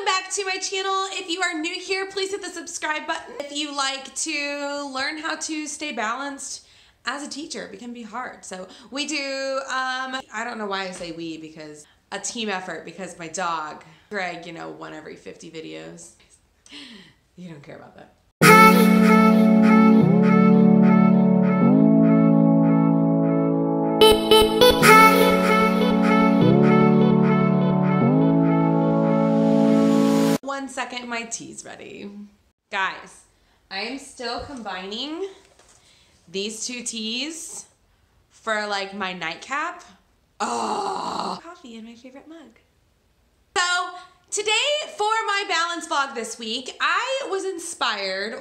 Welcome back to my channel. If you are new here, please hit the subscribe button. If you like to learn how to stay balanced as a teacher, it can be hard. So we do, I don't know why I say we, because a team effort, because my dog, Greg, one every 50 videos. You don't care about that. One second, my tea's ready. Guys, I am still combining these two teas for like my nightcap. Oh, coffee in my favorite mug. So today for my balance vlog this week, I was inspired. I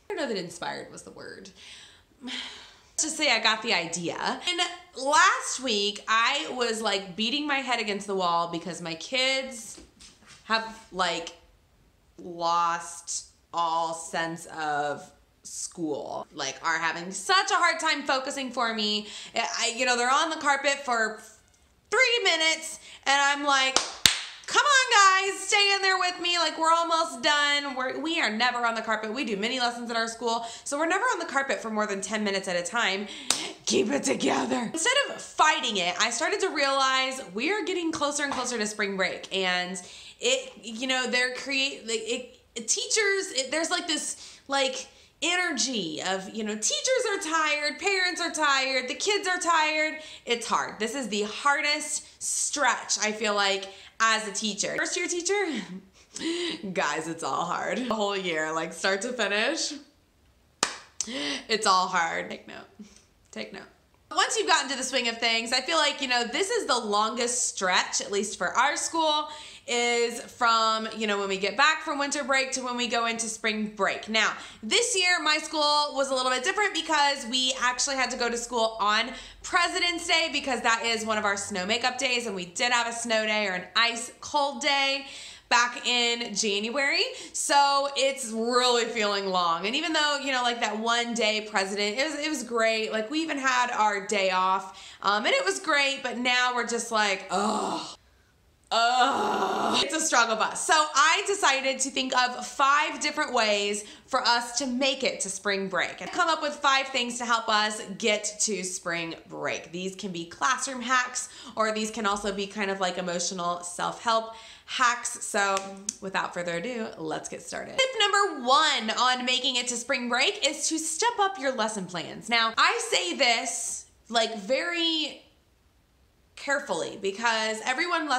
don't know that inspired was the word. Let's just say I got the idea. And last week I was like beating my head against the wall because my kids have like lost all sense of school, like are having such a hard time focusing for me. They're on the carpet for 3 minutes and I'm like, come on guys, stay in there with me. Like we're almost done. We are never on the carpet. We do mini lessons at our school. So we're never on the carpet for more than 10 minutes at a time. Keep it together. Instead of fighting it, I started to realize we are getting closer and closer to spring break. And there's like this like energy of, teachers are tired, parents are tired, the kids are tired. It's hard. This is the hardest stretch, I feel like, as a teacher. First year teacher, guys, it's all hard. The whole year, like start to finish, it's all hard. Take note. Take note. Once you've gotten to the swing of things, I feel like, this is the longest stretch, at least for our school, is from, when we get back from winter break to when we go into spring break. Now, this year, my school was a little bit different because we actually had to go to school on President's Day because that is one of our snow makeup days, and we did have a snow day or an ice cold day back in January. So it's really feeling long. And even though, like that one day president, it was great. Like we even had our day off and it was great, but now we're just like, it's a struggle bus. So I decided to think of 5 different ways for us to make it to spring break and come up with 5 things to help us get to spring break. These can be classroom hacks, or these can also be kind of like emotional self-help hacks. So without further ado, let's get started. Tip number 1 on making it to spring break is to step up your lesson plans. Now, I say this like very carefully because everyone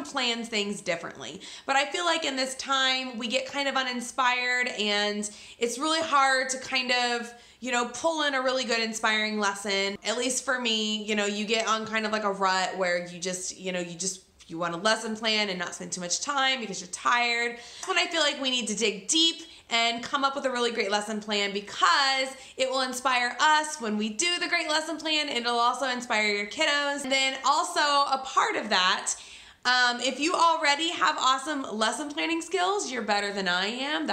plans things differently. But I feel like in this time we get kind of uninspired and it's really hard to kind of, pull in a really good inspiring lesson. At least for me, you get on kind of like a rut where you want a lesson plan and not spend too much time because you're tired. That's when I feel like we need to dig deep and come up with a really great lesson plan, because it will inspire us when we do the great lesson plan, and it'll also inspire your kiddos. And then also a part of that, if you already have awesome lesson planning skills, you're better than I am.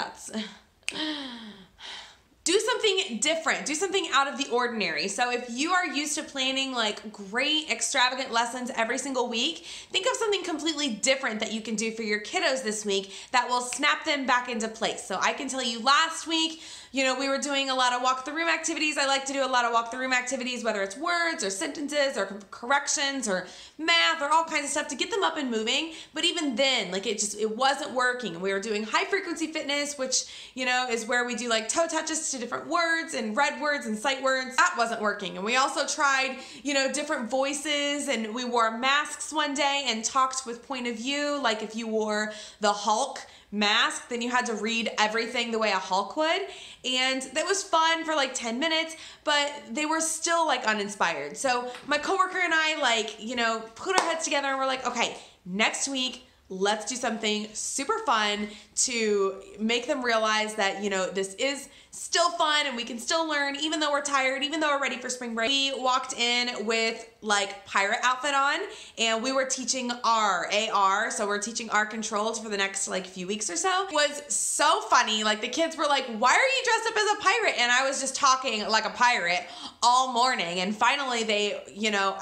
Do something different, do something out of the ordinary. So if you are used to planning like great extravagant lessons every single week, think of something completely different that you can do for your kiddos this week that will snap them back into place. So I can tell you last week, we were doing a lot of walk the room activities. I like to do a lot of walk the room activities, whether it's words or sentences or corrections or math or all kinds of stuff to get them up and moving. But even then, like it wasn't working. And we were doing high frequency fitness, which, is where we do like toe touches to different words and red words and sight words. That wasn't working. And we also tried, different voices, and we wore masks one day and talked with point of view. Like if you wore the Hulk mask, then you had to read everything the way a Hulk would. And that was fun for like 10 minutes, but they were still like uninspired. So my coworker and I put our heads together and we're like, okay, next week, let's do something super fun to make them realize that, this is still fun and we can still learn even though we're tired, even though we're ready for spring break. We walked in with like pirate outfit on, and we were teaching AR. So we're teaching our controls for the next like few weeks or so. It was so funny. Like the kids were like, why are you dressed up as a pirate? And I was just talking like a pirate all morning. And finally they,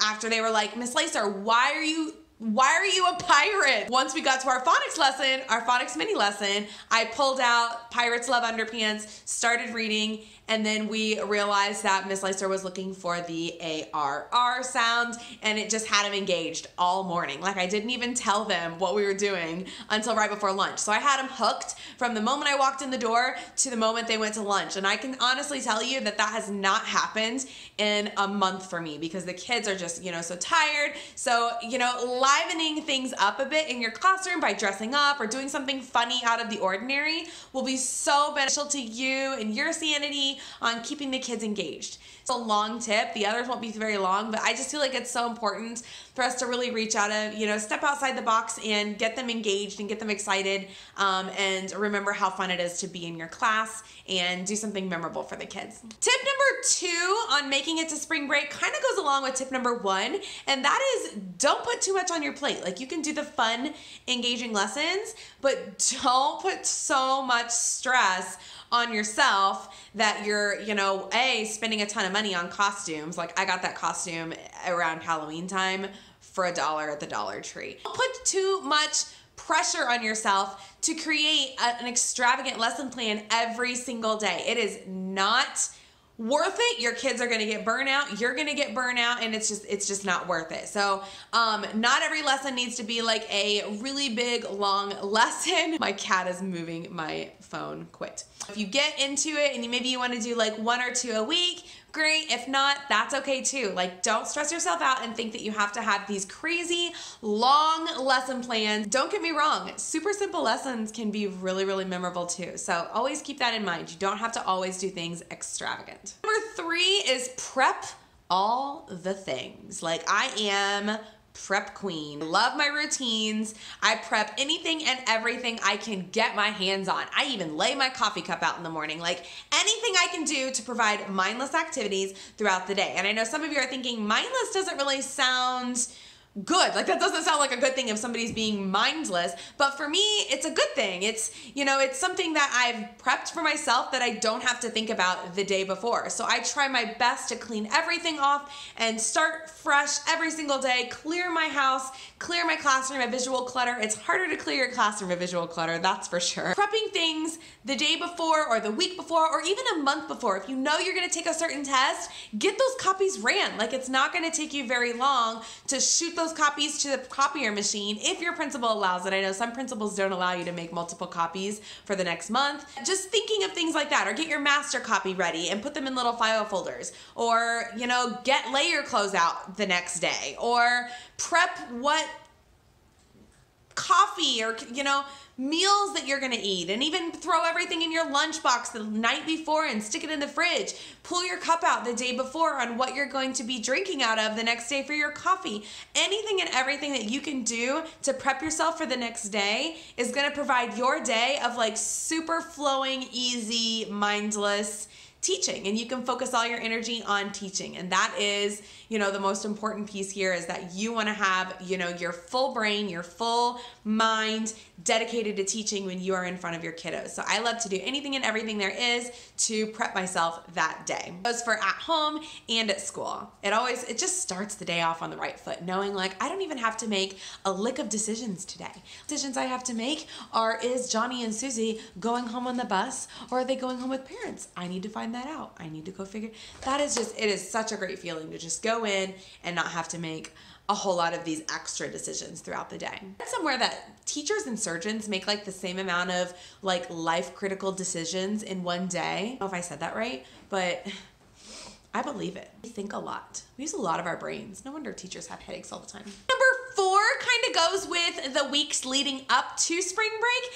after they were like, Miss Lacer, why are you Why are you a pirate? Once we got to our phonics lesson, our phonics mini lesson, I pulled out Pirates Love Underpants, started reading, and then we realized that Miss Leister was looking for the ARR sound, and it just had them engaged all morning. Like, I didn't even tell them what we were doing until right before lunch. So I had them hooked from the moment I walked in the door to the moment they went to lunch. And I can honestly tell you that that has not happened in a month for me because the kids are just, you know, so tired. So, you know, livening things up a bit in your classroom by dressing up or doing something funny out of the ordinary will be so beneficial to you and your sanity on keeping the kids engaged. It's a long tip. The others won't be very long, but I just feel like it's so important for us to really reach out of, you know, step outside the box and get them engaged and get them excited, and remember how fun it is to be in your class and do something memorable for the kids. Tip number 2 on making it to spring break kind of goes along with tip number 1, and that is don't put too much on your plate. Like, you can do the fun, engaging lessons, but don't put so much stress on yourself that you're, you know, spending a ton of money on costumes. Like, I got that costume around Halloween time for $1 at the Dollar Tree. Don't put too much pressure on yourself to create an extravagant lesson plan every single day. It is not worth it. Your kids are going to get burnout. You're going to get burnout, and it's just not worth it. So not every lesson needs to be like a really big, long lesson. My cat is moving my phone. Quit. If you get into it and maybe you want to do like 1 or 2 a week, great. If not, that's okay too. Like, don't stress yourself out and think that you have to have these crazy long lesson plans. Don't get me wrong, super simple lessons can be really, really memorable too. So always keep that in mind. You don't have to always do things extravagant. Number 3 is prep all the things. Like, I am prep queen. Love my routines. I prep anything and everything I can get my hands on. I even lay my coffee cup out in the morning. Like, anything I can do to provide mindless activities throughout the day. And I know some of you are thinking mindless doesn't really sound good. Like, that doesn't sound like a good thing if somebody's being mindless, but for me, it's a good thing. It's, you know, it's something that I've prepped for myself that I don't have to think about the day before. So I try my best to clean everything off and start fresh every single day, clear my house, clear my classroom of visual clutter. It's harder to clear your classroom of visual clutter, that's for sure. Prepping things the day before or the week before or even a month before. If you know you're gonna take a certain test, get those copies ran. Like, it's not gonna take you very long to shoot those copies to the copier machine if your principal allows it. I know some principals don't allow you to make multiple copies for the next month. Just thinking of things like that, or get your master copy ready and put them in little file folders, or, you know, lay your clothes out the next day, or prep what coffee or, you know, meals that you're gonna eat, and even throw everything in your lunchbox the night before and stick it in the fridge. Pull your cup out the day before on what you're going to be drinking out of the next day for your coffee. Anything and everything that you can do to prep yourself for the next day is gonna provide your day of like super flowing, easy, mindless teaching, and you can focus all your energy on teaching. And that is, you know, the most important piece here is that you want to have, you know, your full brain, your full mind dedicated to teaching when you are in front of your kiddos. So I love to do anything and everything there is to prep myself that day. It goes for at home and at school. It just starts the day off on the right foot, knowing like I don't even have to make a lick of decisions today. Decisions I have to make are, is Johnny and Susie going home on the bus, or are they going home with parents? I need to find that out. I need to go figure. That is just, it is such a great feeling to just go in and not have to make a whole lot of these extra decisions throughout the day. Somewhere that teachers and surgeons make like the same amount of like life critical decisions in one day. I don't know if I said that right, but I believe it. We think a lot. We use a lot of our brains. No wonder teachers have headaches all the time. Number 4 kind of goes with the weeks leading up to spring break.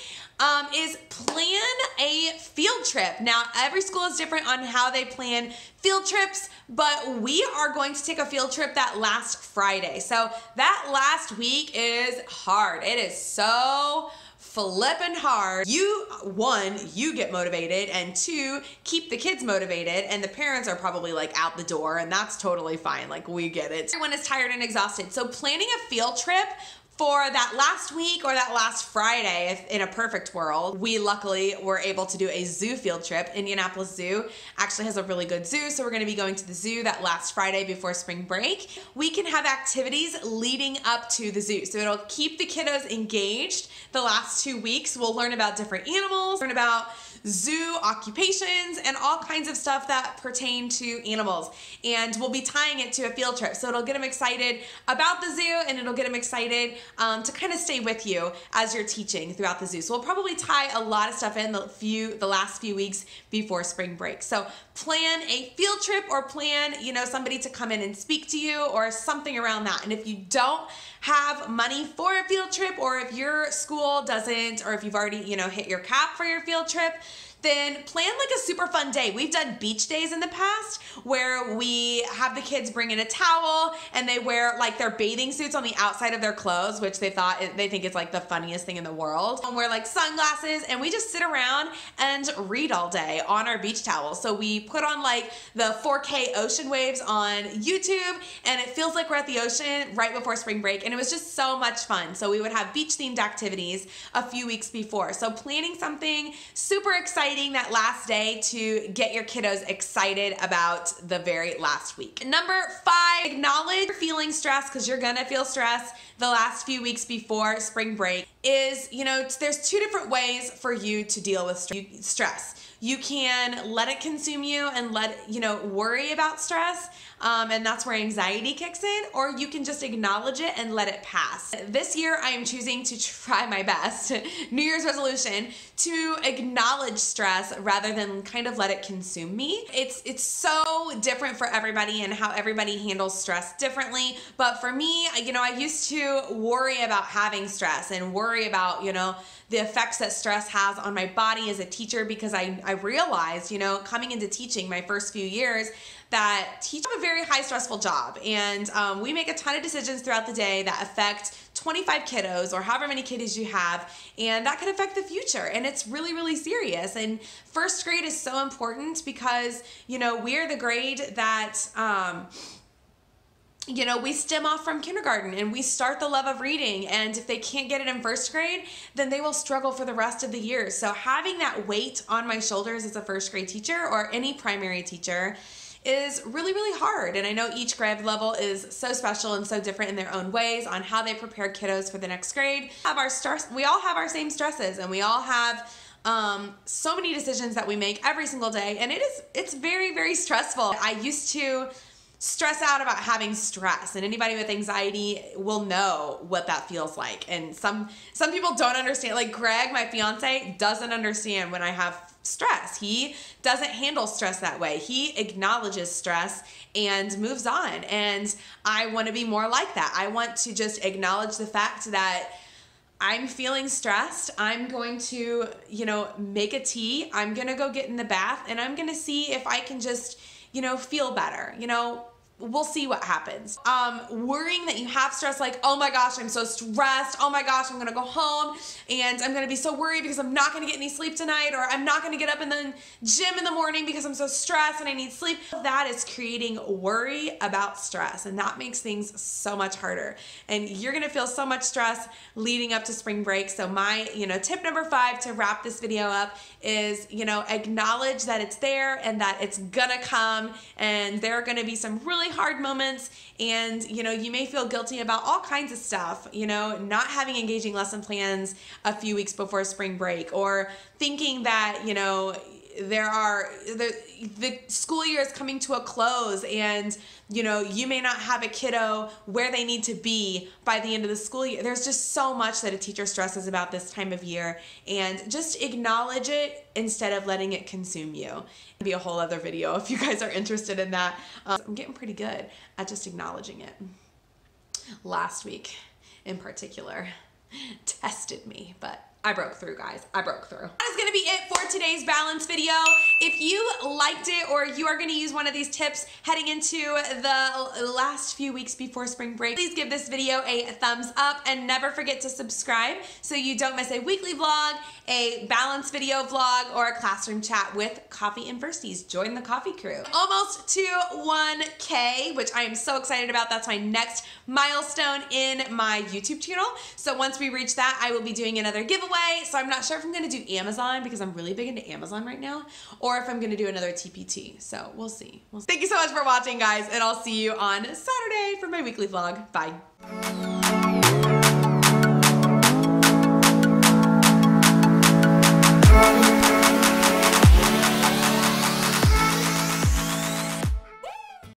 Is plan a field trip. Now, every school is different on how they plan field trips, but we are going to take a field trip that last Friday. So that last week is hard. It is so flippin' hard. One, you get motivated, and 2, keep the kids motivated, and the parents are probably like out the door, and that's totally fine. Like, we get it. Everyone is tired and exhausted. So planning a field trip For that last week or that last Friday, if in a perfect world, we luckily were able to do a zoo field trip. Indianapolis Zoo actually has a really good zoo, so we're gonna be going to the zoo that last Friday before spring break. We can have activities leading up to the zoo, so it'll keep the kiddos engaged. The last 2 weeks, we'll learn about different animals, learn about zoo occupations, and all kinds of stuff that pertain to animals. And we'll be tying it to a field trip. So it'll get them excited about the zoo, and it'll get them excited to kind of stay with you as you're teaching throughout the zoo. So we'll probably tie a lot of stuff in the last few weeks before spring break. So plan a field trip, or plan, somebody to come in and speak to you, or something around that. And if you don't have money for a field trip, or if your school doesn't, or if you've already, hit your cap for your field trip, then plan like a super fun day. We've done beach days in the past where we have the kids bring in a towel and they wear like their bathing suits on the outside of their clothes, which they think it's like the funniest thing in the world. And wear like sunglasses, and we just sit around and read all day on our beach towels. So we put on like the 4K ocean waves on YouTube, and it feels like we're at the ocean right before spring break. And it was just so much fun. So we would have beach themed activities a few weeks before. So planning something super exciting that last day to get your kiddos excited about the very last week. Number 5, acknowledge you're feeling stressed, because you're gonna feel stress the last few weeks before spring break. There's 2 different ways for you to deal with stress. You can let it consume you and worry about stress, and that's where anxiety kicks in, or you can just acknowledge it and let it pass. This year, I am choosing to try my best, New Year's resolution, to acknowledge stress rather than kind of let it consume me. It's so different for everybody and how everybody handles stress differently, but for me, I used to worry about having stress and worry about, the effects that stress has on my body as a teacher, because I realized, coming into teaching my first few years, that teachers have a very high stressful job, and we make a ton of decisions throughout the day that affect 25 kiddos or however many kiddos you have, and that can affect the future, and it's really, really serious. And first grade is so important because, we're the grade that we stem off from kindergarten, and we start the love of reading, and if they can't get it in first grade, then they will struggle for the rest of the year. So having that weight on my shoulders as a first grade teacher, or any primary teacher, is really, really hard. And I know each grade level is so special and so different in their own ways on how they prepare kiddos for the next grade. We all have our same stresses, and we all have so many decisions that we make every single day, and it's very, very stressful. I used to stress out about having stress, and anybody with anxiety will know what that feels like. And some people don't understand. Like Greg, my fiance, doesn't understand when I have stress. He doesn't handle stress that way. He acknowledges stress and moves on. And I want to be more like that. I want to just acknowledge the fact that I'm feeling stressed. I'm going to, make a tea. I'm going to go get in the bath, and I'm going to see if I can just, feel better. We'll see what happens. Worrying that you have stress, like, oh my gosh, I'm so stressed. Oh my gosh, I'm gonna go home and I'm gonna be so worried because I'm not gonna get any sleep tonight, or I'm not gonna get up in the gym in the morning because I'm so stressed and I need sleep. That is creating worry about stress, and that makes things so much harder. And you're gonna feel so much stress leading up to spring break. So my, tip number 5 to wrap this video up is, acknowledge that it's there and that it's gonna come, and there are gonna be some really hard moments, and you may feel guilty about all kinds of stuff, not having engaging lesson plans a few weeks before spring break, or thinking that the school year is coming to a close, and you may not have a kiddo where they need to be by the end of the school year. There's just so much that a teacher stresses about this time of year, and just acknowledge it instead of letting it consume you. It'll be a whole other video if you guys are interested in that. I'm getting pretty good at just acknowledging it. Last week in particular tested me, but I broke through, guys. I broke through. That is gonna be it for today's balance video. If you liked it or you are gonna use one of these tips heading into the last few weeks before spring break, please give this video a thumbs up and never forget to subscribe so you don't miss a weekly vlog, a balance video vlog, or a classroom chat with Coffee and Firsties. Join the coffee crew. Almost to 1K, which I am so excited about. That's my next milestone in my YouTube channel. So once we reach that, I will be doing another giveaway. So I'm not sure if I'm gonna do Amazon because I'm really big into Amazon right now, or if I'm gonna do another TPT. So we'll see. Thank you so much for watching, guys, and I'll see you on Saturday for my weekly vlog. Bye.